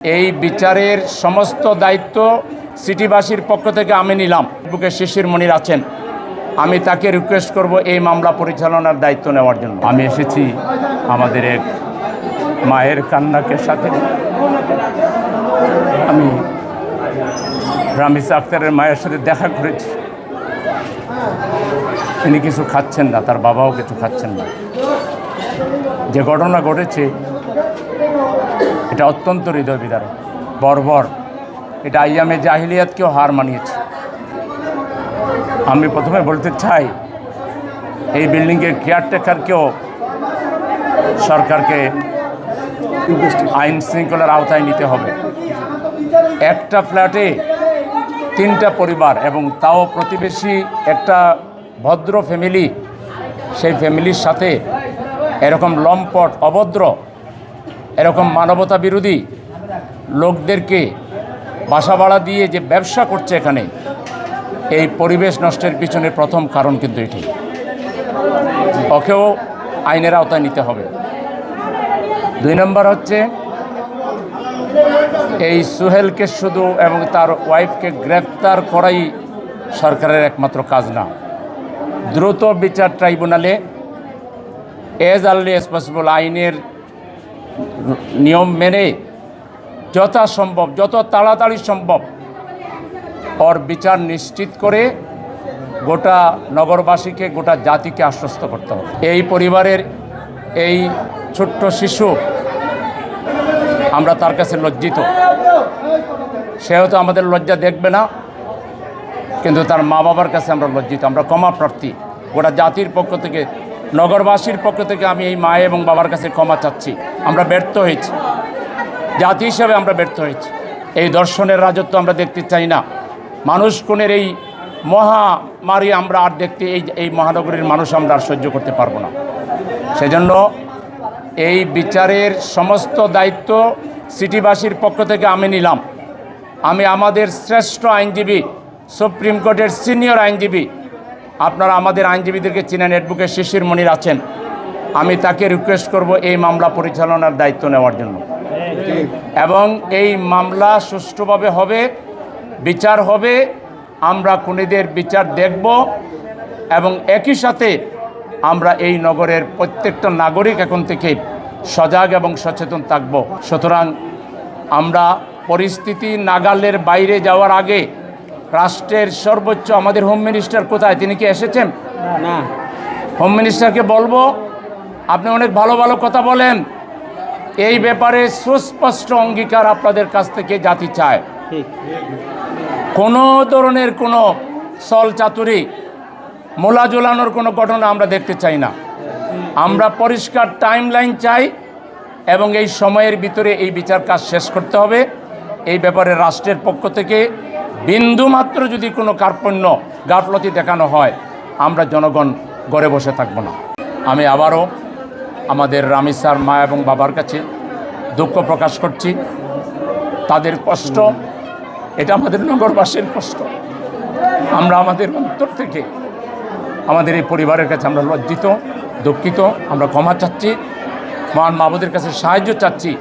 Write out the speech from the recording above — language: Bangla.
এই বিচারের সমস্ত দায়িত্ব সিটিবাসীর পক্ষ থেকে আমি নিলাম। বুকে শিশির মনির আছেন, আমি তাকে রিকোয়েস্ট করব এই মামলা পরিচালনার দায়িত্ব নেওয়ার জন্য। আমি এসেছি আমাদের এক মায়ের কান্নাকে সাথে। আমি রামিস আক্তারের মায়ের সাথে দেখা করেছি। তিনি কিছু খাচ্ছেন না, তার বাবাও কিছু খাচ্ছেন না। যে ঘটনা ঘটেছে এটা অত্যন্ত হৃদয় বিদারক, বর্বর। এটা আইয়ামে জাহিলিয়াতকেও হার মানিয়েছে। আমি প্রথমে বলতে চাই, এই বিল্ডিংয়ের কেয়ারটেকারকেও সরকারকে আইন শৃঙ্খলার আওতায় নিতে হবে। একটা ফ্ল্যাটে 3টা পরিবার, এবং তাও প্রতিবেশী একটা ভদ্র ফ্যামিলি, সেই ফ্যামিলির সাথে এরকম লম্পট, অভদ্র, এরকম মানবতা বিরোধী লোকদেরকে বাসা ভাড়া দিয়ে যে ব্যবসা করছে এখানে, এই পরিবেশ নষ্টের পিছনে প্রথম কারণ কিন্তু এটি। ওকেও আইনের আওতায় নিতে হবে। 2 নম্বর হচ্ছে, এই সোহেলকে শুধু এবং তার ওয়াইফকে গ্রেফতার করাই সরকারের একমাত্র কাজ না। দ্রুত বিচার ট্রাইব্যুনালে এজ আর্লি এজ পসিবল আইনের নিয়ম মেনে যথাসম্ভব, যত তাড়াতাড়ি সম্ভব ওর বিচার নিশ্চিত করে গোটা নগরবাসীকে, গোটা জাতিকে আশ্বস্ত করতে হবে। এই পরিবারের এই ছোট্ট শিশু, আমরা তার কাছে লজ্জিত। সেও তো আমাদের লজ্জা দেখবে না, কিন্তু তার মা বাবার কাছে আমরা লজ্জিত। আমরা ক্ষমা প্রার্থী। গোটা জাতির পক্ষ থেকে, নগরবাসীর পক্ষ থেকে আমি এই মা এবং বাবার কাছে ক্ষমা চাচ্ছি। আমরা ব্যর্থ হয়েছি, জাতি হিসাবে আমরা ব্যর্থ হয়েছি। এই দর্শনের রাজত্ব আমরা দেখতে চাই না। মানুষ খুনের এই মহামারী আমরা আর দেখতে, এই মহানগরীর মানুষ আমরা আর সহ্য করতে পারবো না। সেজন্য এই বিচারের সমস্ত দায়িত্ব সিটিবাসীর পক্ষ থেকে আমি নিলাম। আমি আমাদের শ্রেষ্ঠ আইনজীবী, সুপ্রিম কোর্টের সিনিয়র আইনজীবী, আপনারা আমাদের আইনজীবীদেরকে চিনেন, অ্যাডভোকেট শিশির মনির আছেন, আমি তাকে রিকোয়েস্ট করব এই মামলা পরিচালনার দায়িত্ব নেওয়ার জন্য। এবং এই মামলা সুষ্ঠুভাবে হবে, বিচার হবে, আমরা খুনিদের বিচার দেখব, এবং একই সাথে আমরা এই নগরের প্রত্যেকটা নাগরিক এখন থেকে সজাগ এবং সচেতন থাকব। সুতরাং আমরা পরিস্থিতি নাগালের বাইরে যাওয়ার আগে রাষ্ট্রের সর্বোচ্চ, আমাদের হোম মিনিস্টার কোথায়, তিনি কি এসেছেন? না। হোম মিনিস্টারকে বলবো, আপনি অনেক ভালো ভালো কথা বলেন, এই ব্যাপারে সুস্পষ্ট অঙ্গীকার আপনাদের কাছ থেকে জাতি চায়। কোনো ধরনের কোনো ছল চাতুরি, মোলা ঝোলানোর কোনো ঘটনা আমরা দেখতে চাই না। আমরা পরিষ্কার টাইমলাইন চাই, এবং এই সময়ের ভিতরে এই বিচার কাজ শেষ করতে হবে। এই ব্যাপারে রাষ্ট্রের পক্ষ থেকে বিন্দুমাত্র যদি কোনো কার্পণ্য, গাফলতি দেখানো হয়, আমরা জনগণ ঘরে বসে থাকব না। আমি আবারও আমাদের রামিস স্যার মা এবং বাবার কাছে দুঃখ প্রকাশ করছি। তাদের কষ্ট, এটা আমাদের নগরবাসীর কষ্ট। আমরা আমাদের অন্তর থেকে আমাদের এই পরিবারের কাছে আমরা লজ্জিত, দুঃখিত। আমরা ক্ষমা চাচ্ছি, মহান মাবুদের কাছে সাহায্য চাচ্ছি।